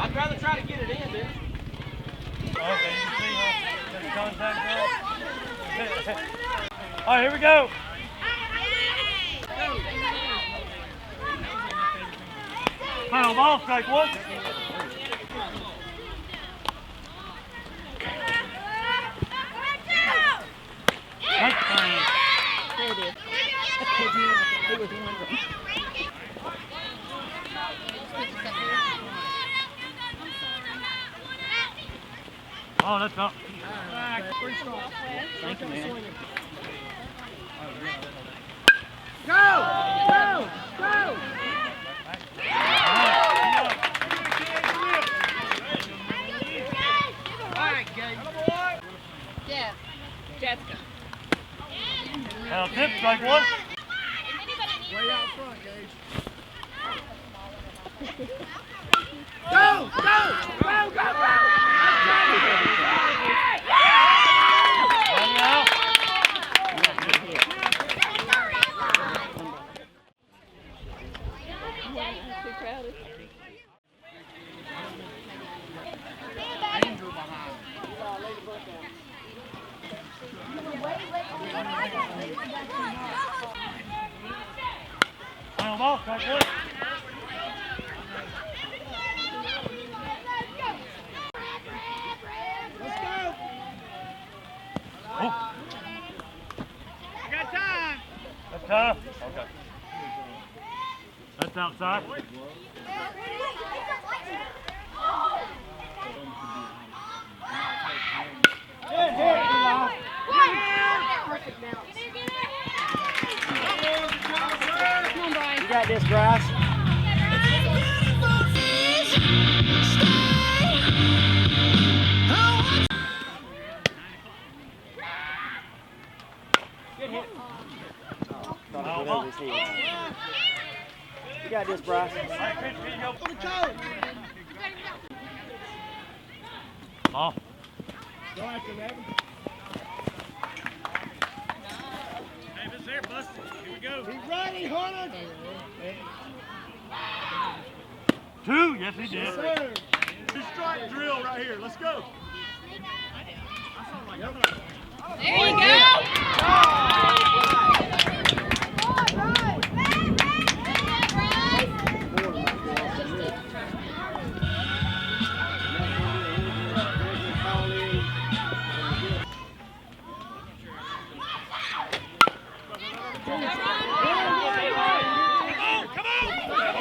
I'd rather try to get it in, dude. Okay, you can see, huh? There's contact there. All right, here we go. Final ball, strike one. There it is. Oh, that's up. Thank you, man. Go! Go! Go! Yeah. Jessica. Now tip, strike one. Way out front, Gage. Go! Go! Go! Go! Go! Run now. Too crowded. Danger behind. Final ball, strike one. Let's go! Oh, I got time! that's tough. Okay. That's outside. You got this, Bryce. Good hit. Final ball. You got this, Bryce. All right, pitch, can you go? On the toe! Ball. Go after him, Evan. Hey, if it's there, bust it. Here we go. He's ready, Hunter! Two, yes he did. Yes, sir. Two-strike drill right here. Let's go. There you go.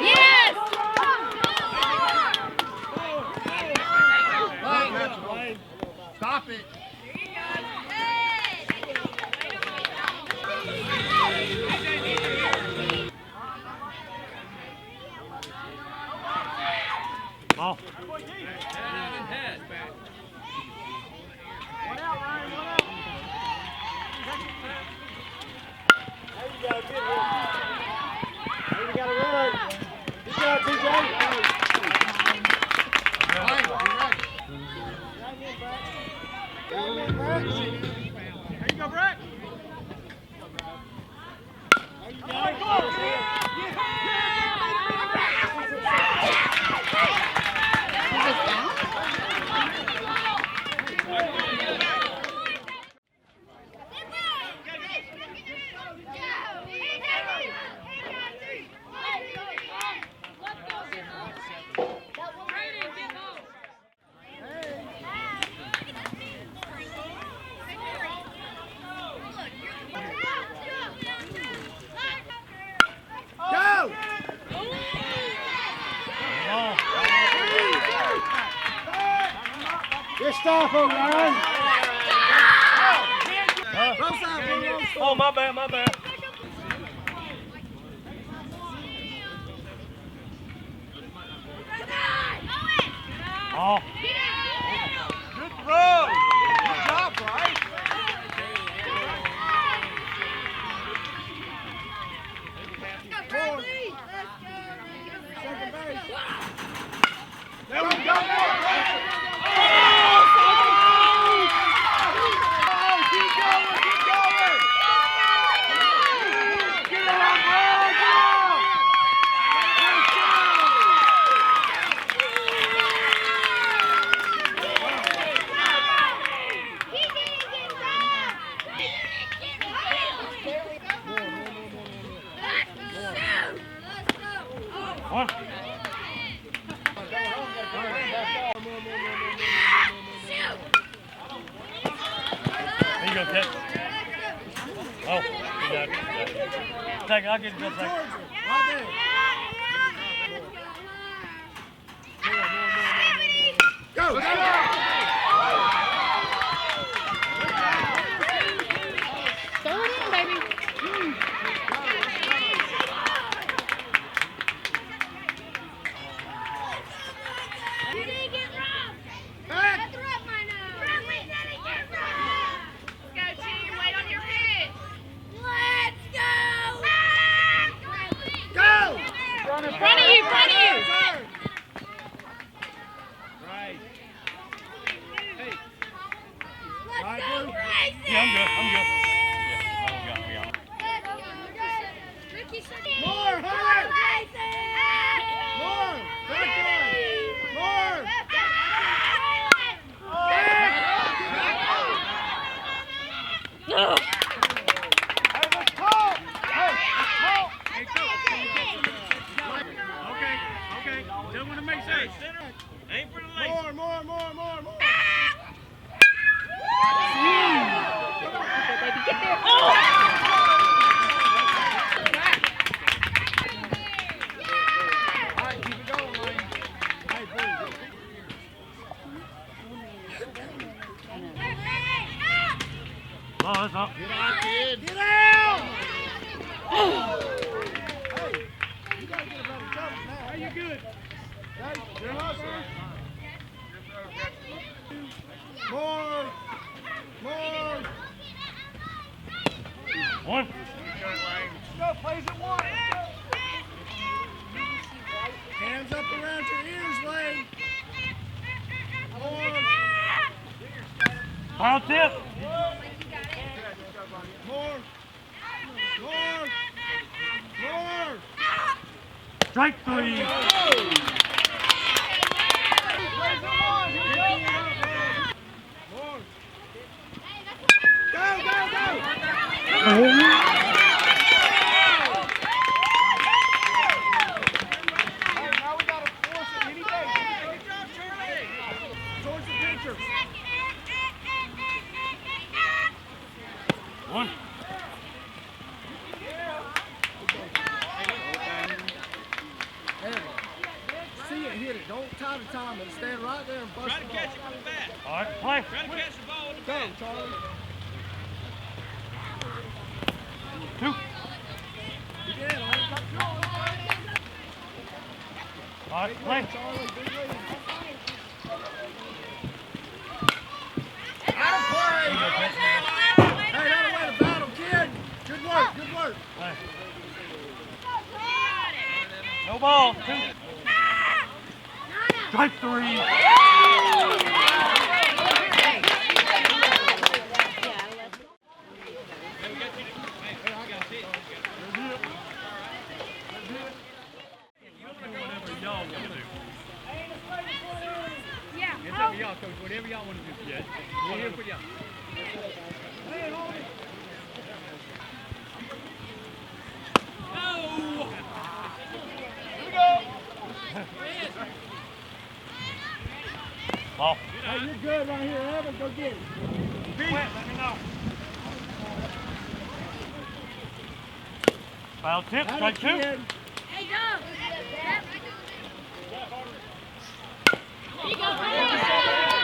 Yes! Stop it. Ball. One out, Ryan. One out. There you go. Good hit. Hey, we got to run. Good job, TJ. Right, there you go, Brett. There you go. Go! Ball. Good stop, O'Ryan. Oh, my bad, my bad. Ball. Good throw. Good job, Bryce. Second base. There we go. Keep going, keep going. Get it on, bro. Go. Catch. Oh, good job. Take it, I'll get it just a second. Right there. Go! Go! Throw it in, baby. You didn't get robbed. Back! That's rough, I know. We didn't get robbed. Let's go, team. Wait on your pitch. Let's go. Go! Front of you, front of you. Right. Hey. Let's Right, go, Blue. Grayson. Yeah, I'm good. I'm good. More, hurry! More! Back one! More! No. Hey, let's talk! Hey, let's talk! Hey, coach. Okay. Just want to make sure. Aim for the lane. More! Baby, get there. Oh! All right, keep it going, Lane. Hey, Blue. Oh, that's up. Get out, kid. Get out! Hey, you gotta get a better jump now. Hey, you good? Hey, you're hustling. More! One. Go, plays at one. Hands up around your ears, Lane. More! Final tip. More! Strike three. More! Go! Hey, now we gotta force it any day. Towards the pitcher. One. See it, hit it. Don't try to time it. Stand right there and bust Try the to ball. catch it with the bat. All right, play. Try to catch the ball with the Go, bat. Charlie. Two. You did. All right, play. Charlie, big lead. Hey. Hey, that'll win a battle, kid. Good work, good work. No ball. Two. Strike three. It's up to y'all, coach. Whatever y'all want to do. Yeah. We're here for y'all. Ball. Hey, you're good right here, Evan. Go get it. Let me know. Foul tip. That'll, Strike two. kid. Hey, Dom. There you go.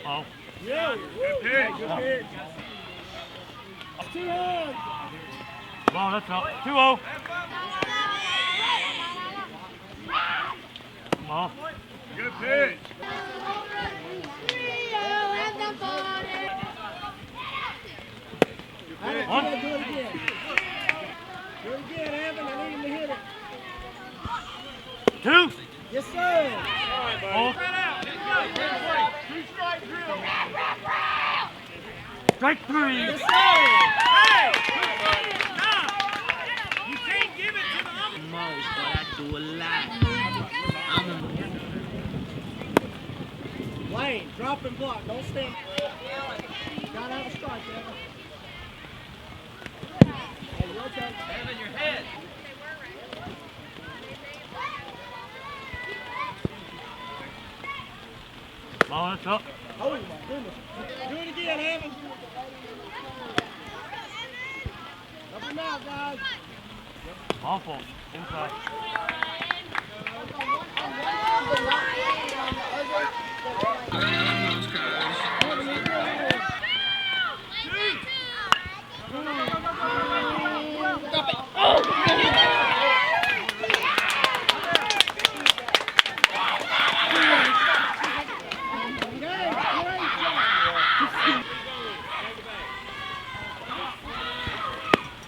Ball. Yeah. Good pitch. Good pitch. 2 hands. Ball. That's up. 2-0. Ball. Good pitch. One. Do it again. Do it again, Evan. I need him to hit it. Two. Yes, sir. Ball. Strike three. Yes, sir. You can't give it to the other. Most, but I do a lot. Lane, drop and block. Don't stand. Gotta have a strike, Evan. Hey, you're okay. Hands on your head. Awful. Inside.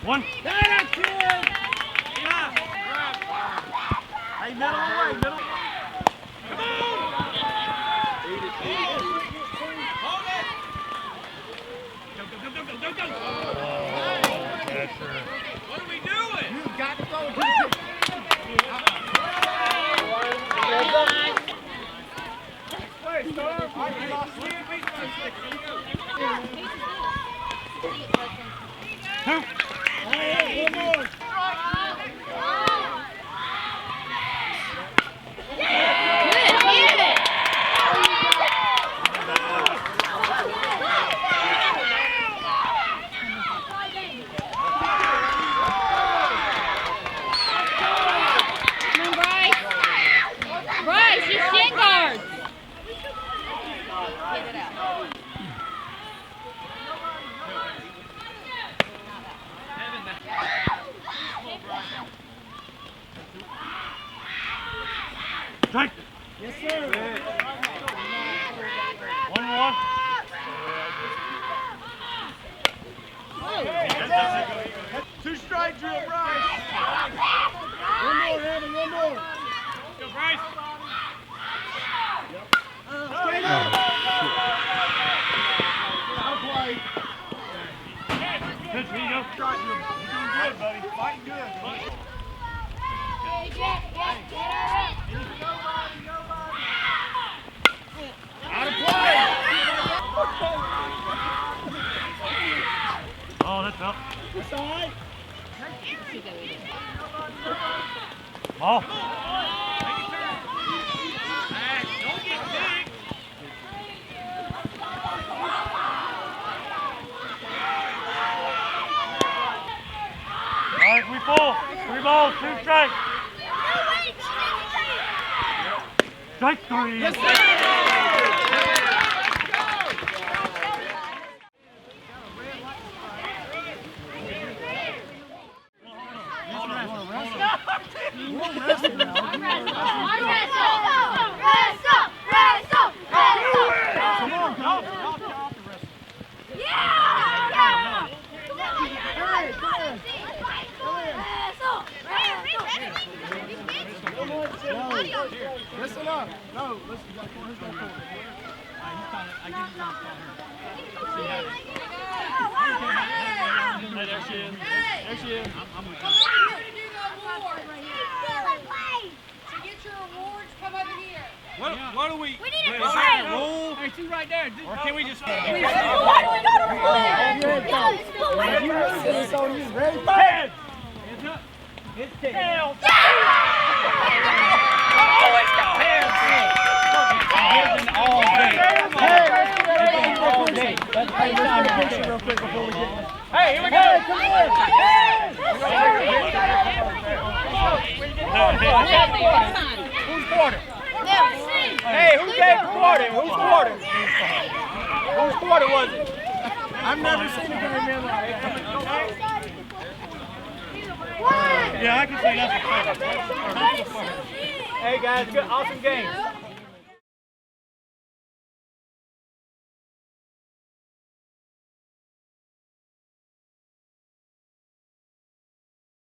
One. Hey, middle away, middle. Come on! Eat it. Hold it! Go, go, go, go, go, go, go! That's her. What are we doing? You've got to throw it to the Wait, stop. I lost one. Two. Hey, one more. Bryce, you shin guards. Strike. Yes, sir. 1-1. Two strike drill, Bryce. One more, Evan, one more. Go, Bryce! I'll play. Pitch, here you go. Strike drill. You're doing good, buddy. Fighting good. Out of play. Oh, that's up. It's all right. Ball. Take your turn. Hey, don't get big. All right, we full. 3 balls, 2 strikes. Strike 3. Yes, sir. Come on, Goff. Listen up. No, listen. You got to corner. Who's going to corner? Hey, there she is. There she is. I'm with Come you. over here to do the awards. To get your awards, come over here. What do we? We need a Is rule. there a rule? Hey, she's right there. Or can we just... Why do we got a rule? If you listen, it's on you. Ready? Head! Hands up. Down! All day. All day. Let's play this picture real quick before we get this. Hey, here we go! Hey, come here. Who's quarter? Hey, who gave the quarter? Whose quarter? Whose quarter was it? I've never seen a game in like that. Yeah, I can say that's a quarter. Hey guys, good, awesome game.